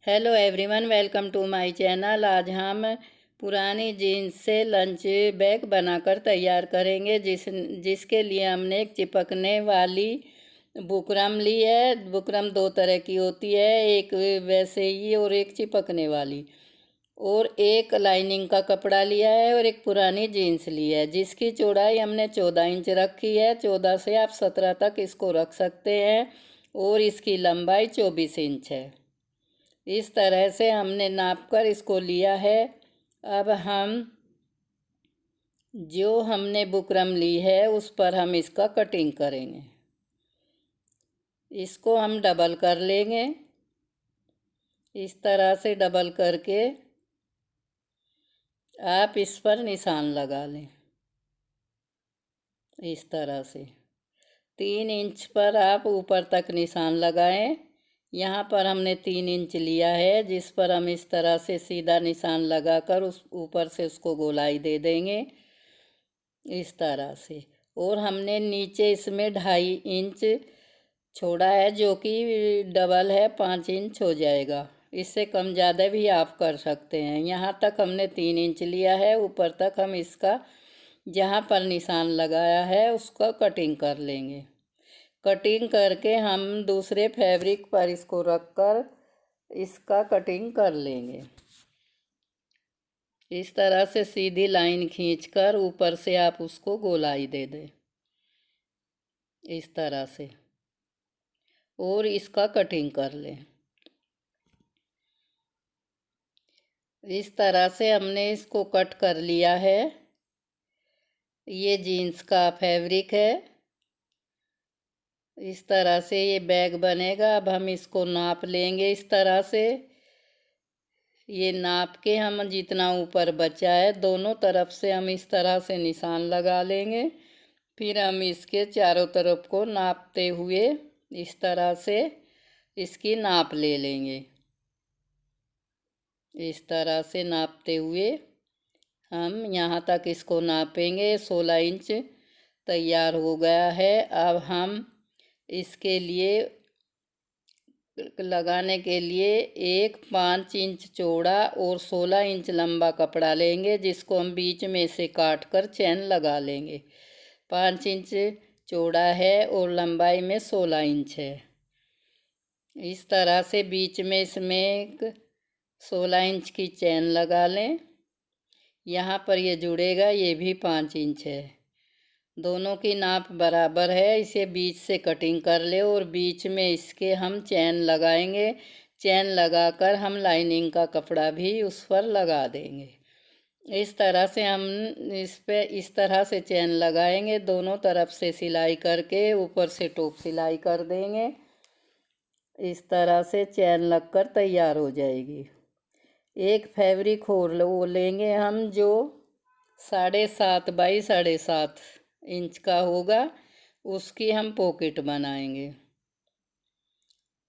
Hello everyone, welcome to my channel. आज हम पुरानी जीन्स से लंच बैग बनाकर तैयार करेंगे जिसके लिए हमने एक चिपकने वाली बुकरम ली है। बुकरम दो तरह की होती है, एक वैसे ही और एक चिपकने वाली। और एक लाइनिंग का कपड़ा लिया है और एक पुरानी जीन्स ली है जिसकी चौड़ाई हमने 14 इंच रखी है। 14 से आप 17 तक इसको रख सकते हैं और इसकी लंबाई 24 इंच है। इस तरह से हमने नाप कर इसको लिया है। अब हम जो हमने बुकरम ली है उस पर हम इसका कटिंग करेंगे। इसको हम डबल कर लेंगे। इस तरह से डबल करके आप इस पर निशान लगा लें। इस तरह से 3 इंच पर आप ऊपर तक निशान लगाएं। यहाँ पर हमने 3 इंच लिया है जिस पर हम इस तरह से सीधा निशान लगाकर उस ऊपर से उसको गोलाई दे देंगे इस तरह से। और हमने नीचे इसमें 2.5 इंच छोड़ा है जो कि डबल है, 5 इंच हो जाएगा। इससे कम ज़्यादा भी आप कर सकते हैं। यहाँ तक हमने 3 इंच लिया है, ऊपर तक हम इसका जहाँ पर निशान लगाया है उसका कटिंग कर लेंगे। कटिंग करके हम दूसरे फैब्रिक पर इसको रखकर इसका कटिंग कर लेंगे। इस तरह से सीधी लाइन खींचकर ऊपर से आप उसको गोलाई दे दें इस तरह से और इसका कटिंग कर लें। इस तरह से हमने इसको कट कर लिया है। ये जीन्स का फैब्रिक है। इस तरह से ये बैग बनेगा। अब हम इसको नाप लेंगे इस तरह से। ये नाप के हम जितना ऊपर बचा है दोनों तरफ से हम इस तरह से निशान लगा लेंगे। फिर हम इसके चारों तरफ को नापते हुए इस तरह से इसकी नाप ले लेंगे। इस तरह से नापते हुए हम यहाँ तक इसको नापेंगे। 16 इंच तैयार हो गया है। अब हम इसके लिए लगाने के लिए एक 5 इंच चौड़ा और 16 इंच लंबा कपड़ा लेंगे जिसको हम बीच में से काट कर चैन लगा लेंगे। 5 इंच चौड़ा है और लंबाई में 16 इंच है। इस तरह से बीच में इसमें एक 16 इंच की चैन लगा लें। यहाँ पर ये जुड़ेगा, ये भी 5 इंच है। दोनों की नाप बराबर है। इसे बीच से कटिंग कर ले और बीच में इसके हम चैन लगाएंगे। चैन लगाकर हम लाइनिंग का कपड़ा भी उस पर लगा देंगे। इस तरह से हम इस पे इस तरह से चैन लगाएंगे। दोनों तरफ से सिलाई करके ऊपर से टॉप सिलाई कर देंगे। इस तरह से चैन लगकर तैयार हो जाएगी। एक फैब्रिक और वो लेंगे हम जो 7.5 बाई 7.5 इंच का होगा। उसकी हम पॉकेट बनाएंगे।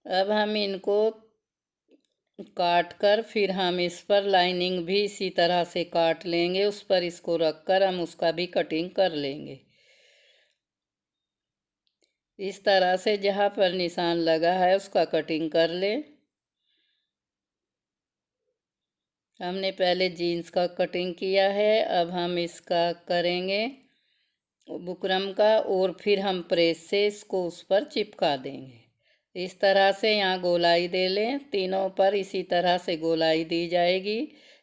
अब हम इनको काट कर फिर हम इस पर लाइनिंग भी इसी तरह से काट लेंगे। उस पर इसको रख कर हम उसका भी कटिंग कर लेंगे। इस तरह से जहाँ पर निशान लगा है उसका कटिंग कर लें। हमने पहले जीन्स का कटिंग किया है, अब हम इसका करेंगे बुकरम का और फिर हम प्रेस से इसको उस पर चिपका देंगे। इस तरह से यहाँ गोलाई दे लें। तीनों पर इसी तरह से गोलाई दी जाएगी।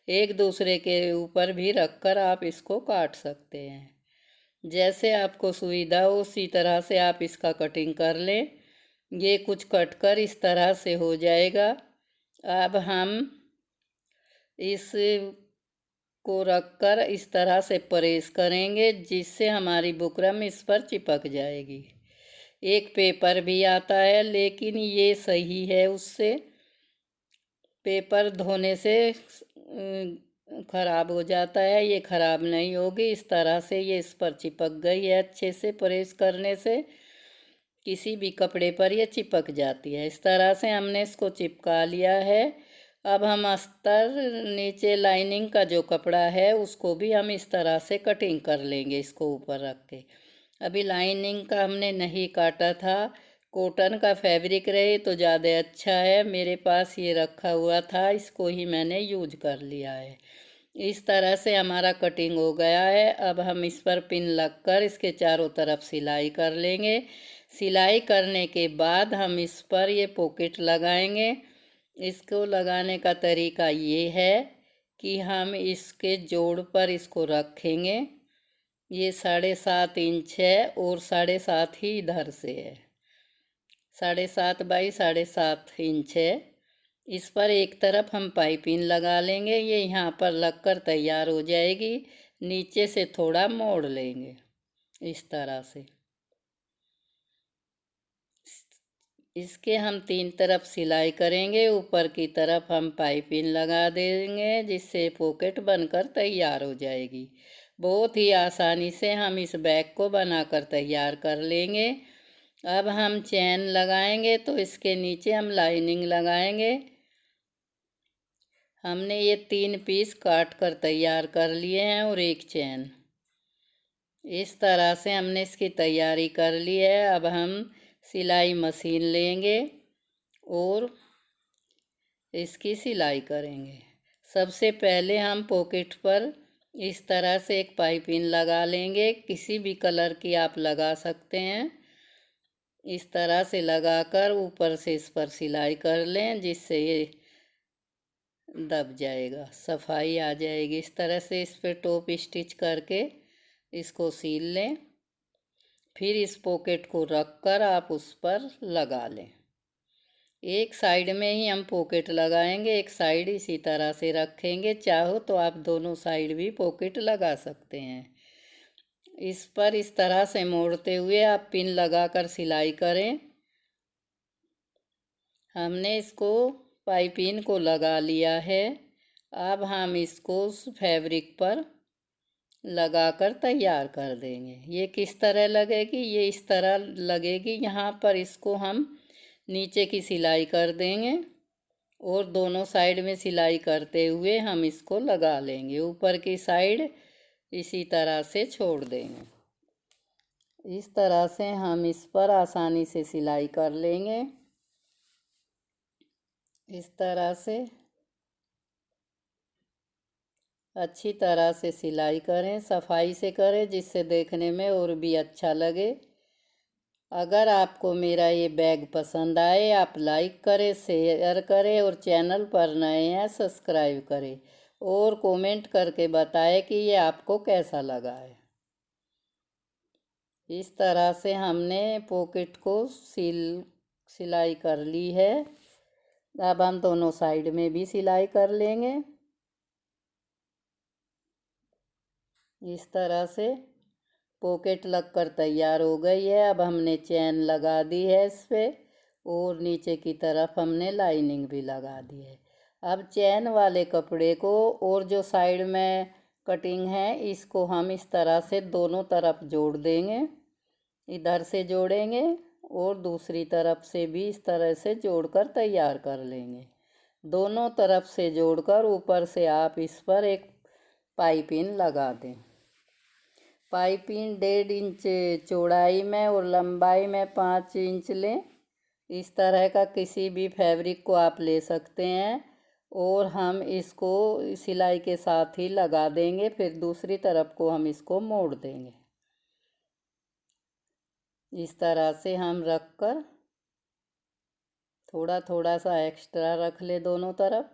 एक दूसरे के ऊपर भी रखकर आप इसको काट सकते हैं। जैसे आपको सुविधा हो उसी तरह से आप इसका कटिंग कर लें। ये कुछ कट कर इस तरह से हो जाएगा। अब हम इस को रखकर इस तरह से प्रेस करेंगे जिससे हमारी बुकरम इस पर चिपक जाएगी। एक पेपर भी आता है लेकिन ये सही है, उससे पेपर धोने से ख़राब हो जाता है। ये ख़राब नहीं होगी। इस तरह से ये इस पर चिपक गई है। अच्छे से प्रेस करने से किसी भी कपड़े पर ये चिपक जाती है। इस तरह से हमने इसको चिपका लिया है। अब हम अस्तर नीचे लाइनिंग का जो कपड़ा है उसको भी हम इस तरह से कटिंग कर लेंगे इसको ऊपर रख के। अभी लाइनिंग का हमने नहीं काटा था कॉटन का फैब्रिक रहे तो ज़्यादा अच्छा है। मेरे पास ये रखा हुआ था, इसको ही मैंने यूज कर लिया है। इस तरह से हमारा कटिंग हो गया है। अब हम इस पर पिन लगकर इसके चारों तरफ सिलाई कर लेंगे। सिलाई करने के बाद हम इस पर ये पॉकेट लगाएंगे। इसको लगाने का तरीका ये है कि हम इसके जोड़ पर इसको रखेंगे। ये 7.5 इंच है और 7.5 ही इधर से है। 7.5 बाई 7.5 इंच है। इस पर एक तरफ हम पाइपिंग लगा लेंगे। ये यहाँ पर लगकर तैयार हो जाएगी। नीचे से थोड़ा मोड़ लेंगे इस तरह से। इसके हम 3 तरफ सिलाई करेंगे। ऊपर की तरफ हम पाइपिंग लगा देंगे जिससे पॉकेट बनकर तैयार हो जाएगी। बहुत ही आसानी से हम इस बैग को बनाकर तैयार कर लेंगे। अब हम चैन लगाएंगे तो इसके नीचे हम लाइनिंग लगाएंगे। हमने ये 3 पीस काट कर तैयार कर लिए हैं और एक चैन। इस तरह से हमने इसकी तैयारी कर ली है। अब हम सिलाई मशीन लेंगे और इसकी सिलाई करेंगे। सबसे पहले हम पॉकेट पर इस तरह से एक पाइपिंग लगा लेंगे। किसी भी कलर की आप लगा सकते हैं। इस तरह से लगाकर ऊपर से इस पर सिलाई कर लें जिससे ये दब जाएगा, सफाई आ जाएगी। इस तरह से इस पर टॉप स्टिच करके इसको सील लें। फिर इस पॉकेट को रखकर आप उस पर लगा लें। एक साइड में ही हम पॉकेट लगाएंगे, एक साइड इसी तरह से रखेंगे। चाहो तो आप दोनों साइड भी पॉकेट लगा सकते हैं। इस पर इस तरह से मोड़ते हुए आप पिन लगाकर सिलाई करें। हमने इसको पाइपिंग को लगा लिया है। अब हम इसको उस फैब्रिक पर लगाकर तैयार कर देंगे। ये किस तरह लगेगी? ये इस तरह लगेगी। यहाँ पर इसको हम नीचे की सिलाई कर देंगे और दोनों साइड में सिलाई करते हुए हम इसको लगा लेंगे। ऊपर की साइड इसी तरह से छोड़ देंगे। इस तरह से हम इस पर आसानी से सिलाई कर लेंगे। इस तरह से अच्छी तरह से सिलाई करें, सफाई से करें जिससे देखने में और भी अच्छा लगे। अगर आपको मेरा ये बैग पसंद आए आप लाइक करें, शेयर करें और चैनल पर नए हैं सब्सक्राइब करें और कमेंट करके बताएं कि ये आपको कैसा लगा है। इस तरह से हमने पॉकेट को सिलाई कर ली है। अब हम दोनों साइड में भी सिलाई कर लेंगे। इस तरह से पॉकेट लगकर तैयार हो गई है। अब हमने चैन लगा दी है इस पर और नीचे की तरफ हमने लाइनिंग भी लगा दी है। अब चैन वाले कपड़े को और जो साइड में कटिंग है इसको हम इस तरह से दोनों तरफ जोड़ देंगे। इधर से जोड़ेंगे और दूसरी तरफ से भी इस तरह से जोड़कर तैयार कर लेंगे। दोनों तरफ से जोड़कर ऊपर से आप इस पर एक पाइपिंग लगा दें। पाइपिंग 1.5 इंच चौड़ाई में और लंबाई में 5 इंच लें। इस तरह का किसी भी फैब्रिक को आप ले सकते हैं और हम इसको सिलाई के साथ ही लगा देंगे। फिर दूसरी तरफ को हम इसको मोड़ देंगे। इस तरह से हम रख कर थोड़ा थोड़ा सा एक्स्ट्रा रख ले दोनों तरफ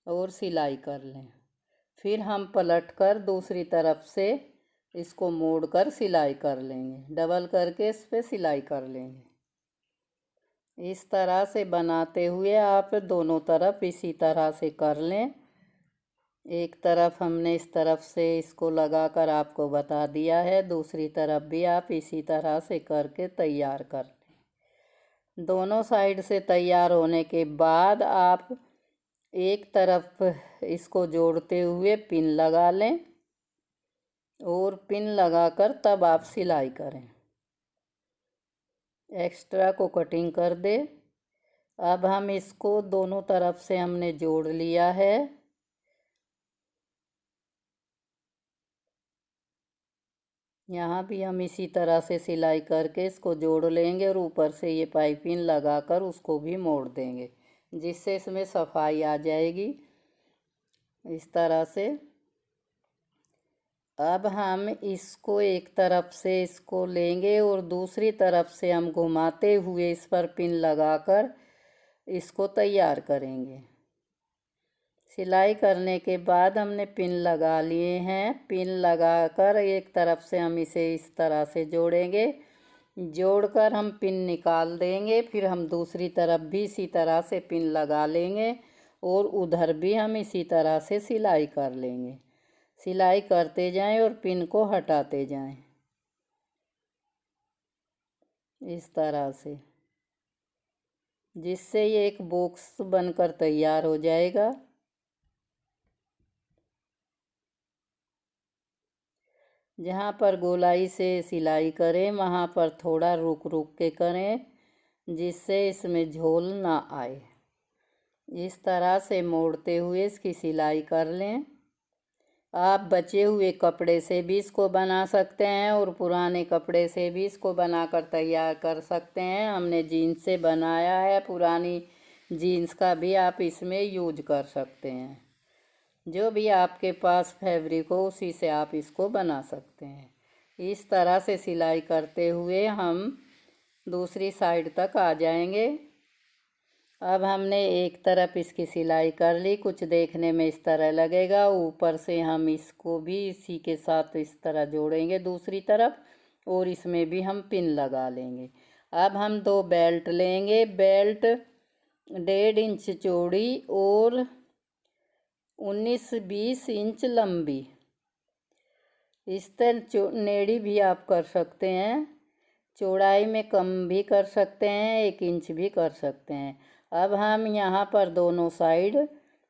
और सिलाई कर लें। फिर हम पलट कर दूसरी तरफ से इसको मोड़ कर सिलाई कर लेंगे। डबल करके इस पर सिलाई कर लेंगे। इस तरह से बनाते हुए आप दोनों तरफ इसी तरह से कर लें। एक तरफ हमने इस तरफ से इसको लगाकर आपको बता दिया है, दूसरी तरफ भी आप इसी तरह से करके तैयार कर लें। दोनों साइड से तैयार होने के बाद आप एक तरफ इसको जोड़ते हुए पिन लगा लें और पिन लगाकर तब आप सिलाई करें। एक्स्ट्रा को कटिंग कर दे। अब हम इसको दोनों तरफ से हमने जोड़ लिया है। यहाँ भी हम इसी तरह से सिलाई करके इसको जोड़ लेंगे और ऊपर से ये पाइपिंग लगाकर उसको भी मोड़ देंगे, जिससे इसमें सफाई आ जाएगी इस तरह से। अब हम इसको एक तरफ से इसको लेंगे और दूसरी तरफ से हम घुमाते हुए इस पर पिन लगाकर इसको तैयार करेंगे। सिलाई करने के बाद हमने पिन लगा लिए हैं। पिन लगाकर एक तरफ से हम इसे इस तरह से जोड़ेंगे, जोड़कर हम पिन निकाल देंगे। फिर हम दूसरी तरफ भी इसी तरह से पिन लगा लेंगे और उधर भी हम इसी तरह से सिलाई कर लेंगे। सिलाई करते जाएं और पिन को हटाते जाएं इस तरह से, जिससे ये एक बॉक्स बनकर तैयार हो जाएगा। जहाँ पर गोलाई से सिलाई करें वहाँ पर थोड़ा रुक रुक के करें, जिससे इसमें झोल ना आए। इस तरह से मोड़ते हुए इसकी सिलाई कर लें। आप बचे हुए कपड़े से भी इसको बना सकते हैं और पुराने कपड़े से भी इसको बनाकर तैयार कर सकते हैं। हमने जीन्स से बनाया है, पुरानी जीन्स का भी आप इसमें यूज कर सकते हैं। जो भी आपके पास फैब्रिक हो उसी से आप इसको बना सकते हैं। इस तरह से सिलाई करते हुए हम दूसरी साइड तक आ जाएंगे। अब हमने एक तरफ इसकी सिलाई कर ली, कुछ देखने में इस तरह लगेगा। ऊपर से हम इसको भी इसी के साथ इस तरह जोड़ेंगे दूसरी तरफ और इसमें भी हम पिन लगा लेंगे। अब हम 2 बेल्ट लेंगे। बेल्ट 1.5 इंच चौड़ी और 19-20 इंच लंबी। इस तरह नेड़ी भी आप कर सकते हैं, चौड़ाई में कम भी कर सकते हैं, 1 इंच भी कर सकते हैं। अब हम यहाँ पर दोनों साइड,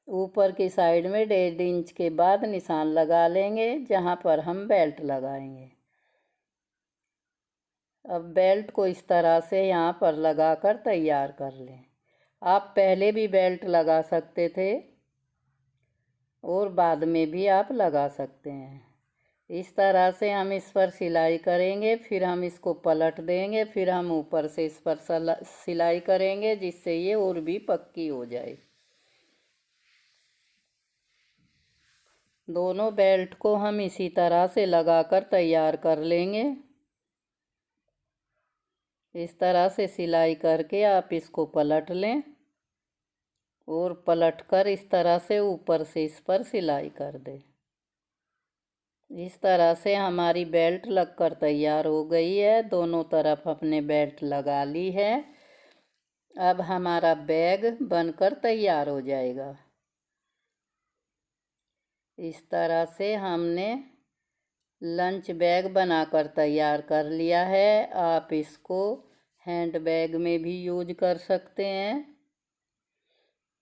ऊपर की साइड में 1.5 इंच के बाद निशान लगा लेंगे जहाँ पर हम बेल्ट लगाएंगे। अब बेल्ट को इस तरह से यहाँ पर लगाकर तैयार कर लें। आप पहले भी बेल्ट लगा सकते थे और बाद में भी आप लगा सकते हैं। इस तरह से हम इस पर सिलाई करेंगे, फिर हम इसको पलट देंगे, फिर हम ऊपर से इस पर सिलाई करेंगे, जिससे ये और भी पक्की हो जाए। दोनों बेल्ट को हम इसी तरह से लगाकर तैयार कर लेंगे। इस तरह से सिलाई करके आप इसको पलट लें और पलटकर इस तरह से ऊपर से इस पर सिलाई कर दें। इस तरह से हमारी बेल्ट लगकर तैयार हो गई है। दोनों तरफ अपने बेल्ट लगा ली है। अब हमारा बैग बनकर तैयार हो जाएगा। इस तरह से हमने लंच बैग बनाकर तैयार कर लिया है। आप इसको हैंड बैग में भी यूज कर सकते हैं।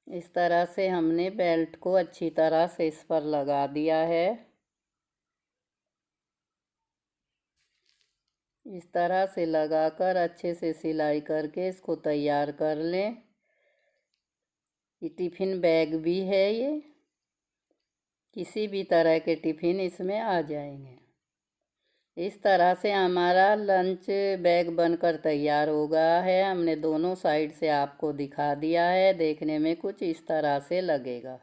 इस तरह से हमने बेल्ट को अच्छी तरह से इस पर लगा दिया है। इस तरह से लगाकर अच्छे से सिलाई करके इसको तैयार कर लें। ये टिफ़िन बैग भी है, ये किसी भी तरह के टिफ़िन इसमें आ जाएंगे। इस तरह से हमारा लंच बैग बनकर तैयार हो गया है। हमने दोनों साइड से आपको दिखा दिया है। देखने में कुछ इस तरह से लगेगा।